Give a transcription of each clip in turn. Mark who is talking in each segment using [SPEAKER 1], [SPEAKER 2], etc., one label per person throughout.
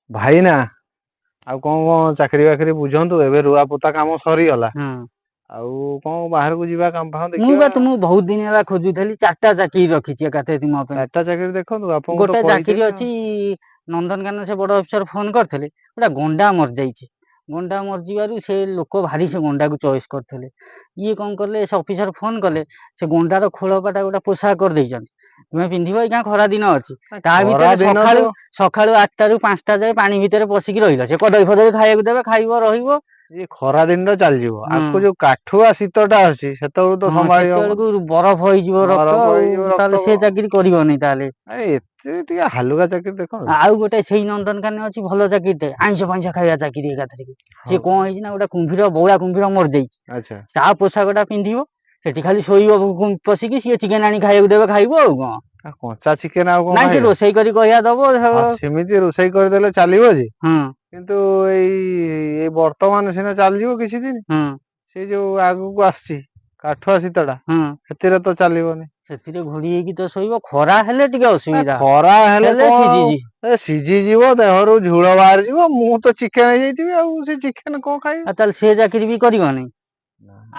[SPEAKER 1] ଭାଇ ନା ଆଉ କଣ ଚାକିରି ବାକିରି ବୁଝନ୍ତୁ ଏବେ ରୁଆ ପୋତା କାମ ସରିଗଲା। ଆଉ କଣ ବାହାରକୁ ଯିବା କାମ ଫାମ
[SPEAKER 2] ମୁଁ
[SPEAKER 1] ଦେଖିବା।
[SPEAKER 2] ବା ତୁମକୁ ବହୁତ ଦିନ ହେଲା ଖୋଜୁଥିଲି 4ଟା ଚାକିରି ରଖିଛି ଏକାଥରେ ମୋ ପାଇଁ।
[SPEAKER 1] 4ଟା ଚାକିରି ଦେଖନ୍ତୁ ଆପଣଙ୍କୁ ତ
[SPEAKER 2] ଗୋଟେ ଚାକିରି
[SPEAKER 1] କହିଥିଲି ଆଉ।
[SPEAKER 2] ଅଛି ନନ୍ଦନକାନନ, ସେ ବଡ ଅଫିସର ଫୋନ କରିଥିଲେ, ଗୋଟେ ଗଣ୍ଡା ମରିଯାଇଛି। ଗଣ୍ଡା ମରିଯିବାରୁ ସେ ଲୋକ ଭାରି ସେ ଗଣ୍ଡାକୁ ଚଏସ୍ କରିଥିଲେ। ଇଏ କଣ କଲେ, ସେ ଅଫିସର ଫୋନ କଲେ, ସେ ଗଣ୍ଡାର ଖୋଳପାଟା ଗୋଟେ ପୋଷାକ କରିଦେଇଛନ୍ତି। ତୁମେ ପିନ୍ଧିବ, ଏଇକା ଖରା ଦିନ ଅଛି, ତା
[SPEAKER 1] ଖରା
[SPEAKER 2] ଭିତରେ
[SPEAKER 1] ଦିନ ତ
[SPEAKER 2] ସକାଳୁ 8ଟାରୁ 5ଟା ଯାଏ ପାଣି ଭିତରେ ପଶିକି ରହିଲ। ସେ କଦଳୀ ଫଦଳୀ ଖାଇବାକୁ ଦେବେ, ଖାଇବ ରହିବ।
[SPEAKER 1] ଇଏ ଖରା ଦିନଟା ଚାଲିଯିବ,
[SPEAKER 2] ହଁ
[SPEAKER 1] ଆକୁ ଯୋଉ କାଠୁଆ ଶୀତଟା ଅଛି ସେତେବେଳକୁ ତ
[SPEAKER 2] ହଁ
[SPEAKER 1] ସମ୍ଭାଳି ହବନି।
[SPEAKER 2] ସେତେବେଳକୁ ବରଫ ହେଇଯିବ ରକ୍ତ,
[SPEAKER 1] ବରଫ
[SPEAKER 2] ଆଉ
[SPEAKER 1] ହେଇଯିବ ରକ୍ତ
[SPEAKER 2] ତାହେଲେ ସେ ଚାକିରି କରିବନି ତାହେଲେ।
[SPEAKER 1] ଏତେ ଟିକେ ହାଲୁକା ଚାକିରି ଦେଖ।
[SPEAKER 2] ଆଉ ଗୋଟେ ସେଇ ନନ୍ଦନକାନନ ଅଛି ଭଲ ଚାକିରିଟେ, ଆଇଁଷ ଫାଇଁଷ ଖାଇବା ଚାକିରି ଏକାଥରେ। ସିଏ
[SPEAKER 1] ହଉ
[SPEAKER 2] କଣ ହେଇଛି ନା, ଗୋଟେ କୁମ୍ଭୀର, ବଉଳା କୁମ୍ଭୀର ମରିଯାଇଛି।
[SPEAKER 1] ଆଚ୍ଛା।
[SPEAKER 2] ତା ପୋଷାକ ଟା ପିନ୍ଧିବ, ସେଠି ଖାଲି ଶୋଇବ ପଶିକି, ସିଏ ଚିକେନ ଆଣି ଖାଇବାକୁ ଦେବେ, ଖାଇବ ଆଉ କଣ।
[SPEAKER 1] କଞ୍ଚା ଚିକେନ ଆଉ କଣ
[SPEAKER 2] ନାଇଁ ସେ
[SPEAKER 1] ଖାଇବ?
[SPEAKER 2] ରୋଷେଇ କରି କହିବା ଦବ।
[SPEAKER 1] ହଁ ସେମିତି ରୋଷେଇ କରିଦେଲେ ଚାଲିବ ଯେ,
[SPEAKER 2] ହଁ
[SPEAKER 1] କିନ୍ତୁ ଏଇ ବର୍ତ୍ତମାନ ସିନା ଚାଲିଯିବ କିଛି ଦିନ।
[SPEAKER 2] ହଁ
[SPEAKER 1] ସେ ଯୋଉ ଆଗକୁ ଆସୁଛି କାଠୁଆ ଶୀତଟା,
[SPEAKER 2] ହଁ
[SPEAKER 1] ସେଥିରେ ତ ଚାଲିବନି।
[SPEAKER 2] ସେଥିରେ ଘୋଡି ହେଇକି ତ ଶୋଇବ, ଖରା ହେଲେ ଟିକେ ଅସୁବିଧା,
[SPEAKER 1] ଖରା
[SPEAKER 2] ହେଲେ
[SPEAKER 1] କଣ ଆଉ
[SPEAKER 2] ସିଝିଛି।
[SPEAKER 1] ସିଝିଯିବ, ଦେହରୁ ଝୁଳ ବାହାରିଯିବ, ମୁଁ ତ ଚିକେନ ହେଇଯାଇଥିବି ଆଉ ସେ ଚିକେନ କଣ ଖାଇବି।
[SPEAKER 2] ଆଉ ତାହେଲେ ସେ ଚାକିରି ବି କରିବନି।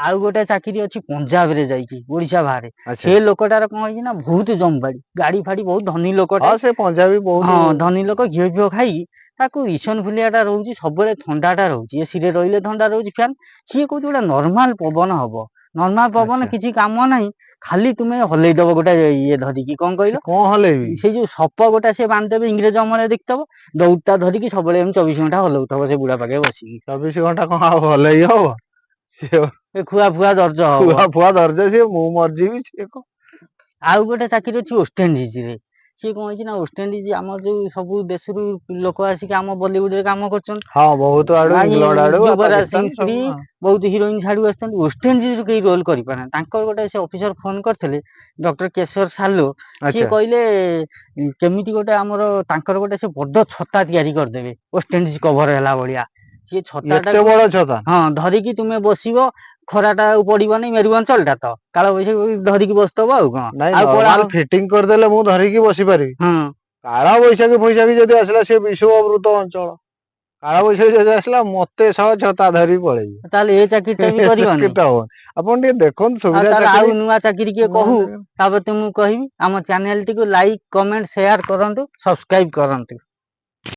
[SPEAKER 2] ଆଉ ଗୋଟେ ଚାକିରି ଅଛି ପଞ୍ଜାବରେ ଯାଇକି, ଓଡିଶା ବାହାରେ।
[SPEAKER 1] ଆଚ୍ଛା।
[SPEAKER 2] ସେ ଲୋକଟାର କଣ ହେଇଛି ନା, ବହୁତ ଜମିବାଡି, ଗାଡି ଫାଡି, ବହୁତ ଧନୀ ଲୋକଟେ।
[SPEAKER 1] ହଁ ସେ ପଞ୍ଜାବୀ ବହୁତ
[SPEAKER 2] ହଁ ଧନୀ ଲୋକ, ଘିଅ ଫିଅ ଖାଇକି ତାକୁ ଇସନଫୁଲିଆ ଟା ରହୁଛି, ସବୁବେଳେ ଥଣ୍ଡା ଟା ରହୁଛି, ଏସିରେ ରହିଲେ ଥଣ୍ଡା ରହୁଛି ଫ୍ୟାନ୍। ସିଏ କହୁଛି ଗୋଟେ ନର୍ମାଲ ପବନ ହବ, ନର୍ମାଲ ପବନ
[SPEAKER 1] ଆଚ୍ଛା।
[SPEAKER 2] କିଛି କାମ ନାହିଁ। ଖାଲି ତୁମେ ହଲେଇଦବ ଗୋଟେ ଇଏ ଧରିକି, କଣ
[SPEAKER 1] ସେ
[SPEAKER 2] କହିଲ,
[SPEAKER 1] ହଲେଇବି
[SPEAKER 2] ସେଇ ଯୋଉ ସପ ଗୋଟେ ସେ ବାନ୍ଧିଦେବେ, ଇଂରେଜ ଅମଳରେ ଦେଖିଥବ, ଦଉଡିଟା ଧରିକି ସବୁବେଳେ ଏମିତି 24 ଘଣ୍ଟା ହଲଉଥିବ ସେ ବୁଢା ପାଖରେ ବସିକି।
[SPEAKER 1] 24 ଘଣ୍ଟା କଣ ଆଉ ହଲେଇ ହବ? ସିଏ
[SPEAKER 2] ଏ ଖୁଆ ଫୁଆ ଦର୍ଜ ହବ।
[SPEAKER 1] ଖୁଆ ଫୁଆ ଧରିଥିବେ, ସିଏ ମୁଁ ମରିଯିବି ସିଏ କଣ।
[SPEAKER 2] ଆଉ ଗୋଟେ ଚାକିରି ଅଛି ୱେଷ୍ଟଇଣ୍ଡିଜରେ। ସିଏ କଣ ହେଇଛି ନା, ୱେଷ୍ଟଇଣ୍ଡିଜ ଆମର ଯୋଉ ସବୁ ଦେଶରୁ ଲୋକ ଆସିକି ଆମ ବଲିଉଡରେ କାମ
[SPEAKER 1] ହଁ ବହୁତ ଆଡୁ
[SPEAKER 2] କରୁଛନ୍ତି।
[SPEAKER 1] ଇଂଲଣ୍ଡ ଆଡୁ ଆଉ
[SPEAKER 2] ଯୁବରାଜ
[SPEAKER 1] ପାକିସ୍ତାନ
[SPEAKER 2] ସିଂ ସ୍ତ୍ରୀ
[SPEAKER 1] ସବୁ
[SPEAKER 2] ବହୁତ ହିରୋଇନ ଛାଡୁ ଆସିଛନ୍ତି, ୱେଷ୍ଟଇଣ୍ଡିଜରୁ କେହି ରୋଲ କରିପାରୁନାହାନ୍ତି। ତାଙ୍କର ଗୋଟେ ସେ ଅଫିସର ଫୋନ କରିଥିଲେ, ଡକ୍ଟର କେଶର ସାଲୁ, ସିଏ
[SPEAKER 1] ଆଚ୍ଛା।
[SPEAKER 2] କହିଲେ କେମିତି ଗୋଟେ ଆମର ତାଙ୍କର ଗୋଟେ ସେ ବଡ ଛତା ତିଆରି କରିଦେବେ, ୱେଷ୍ଟଇଣ୍ଡିଜ କଭର ହେଲା ଭଳିଆ। ସିଏ ଛତା
[SPEAKER 1] ଏତେ
[SPEAKER 2] ଟାକୁ,
[SPEAKER 1] ବଡ ଛତା?
[SPEAKER 2] ହଁ ଧରିକି ତୁମେ ବସିବ, ଖରାଟା ଆଉ ପଡିବନି, ମେରୁ ଅଞ୍ଚଳ ଟା ତ, କାଳ ବୈଶାଖୀ ଧରିକି ବସିଥବ ଆଉ କଣ।
[SPEAKER 1] ନାଇଁ
[SPEAKER 2] ଆଉ କଳା
[SPEAKER 1] ନର୍ମାଲ ଫିଟିଙ୍ଗ କରିଦେଲେ ମୁଁ ଧରିକି ବସି ପାରିବି।
[SPEAKER 2] ହଁ
[SPEAKER 1] କାଳ ବୈଶାଖୀ ଫୈଶାଖୀ ଯଦି ଆସିଲା, ସେ ବିଷୁବବୃତ ଅଞ୍ଚଳ। କାଳ ବୈଶାଖୀ ଯଦି ଆସିଲା, ମତେ ସହ ଛତା ଧରିକି
[SPEAKER 2] ତାହେଲେ ଏ ଚାକିରି ଟା ବି
[SPEAKER 1] ପଳେଇବି।
[SPEAKER 2] କରିବନି।
[SPEAKER 1] ଚାକିରିଟା ହବନି। ଆପଣ ଟିକେ ଦେଖନ୍ତୁ
[SPEAKER 2] ଆଉ
[SPEAKER 1] ସୁବିଧା
[SPEAKER 2] ତାହେଲେ ଆଉ
[SPEAKER 1] ଚାକିରି।
[SPEAKER 2] ନୂଆ ଚାକିରି କିଏ କହୁ, ତାପରେ ତୁମକୁ କହିବି। ଆମ ଚ୍ୟାନେଲଟିକୁ ଲାଇକ୍, କମେଣ୍ଟ, ସେୟାର କରନ୍ତୁ, ସବସ୍କ୍ରାଇବ କରନ୍ତୁ।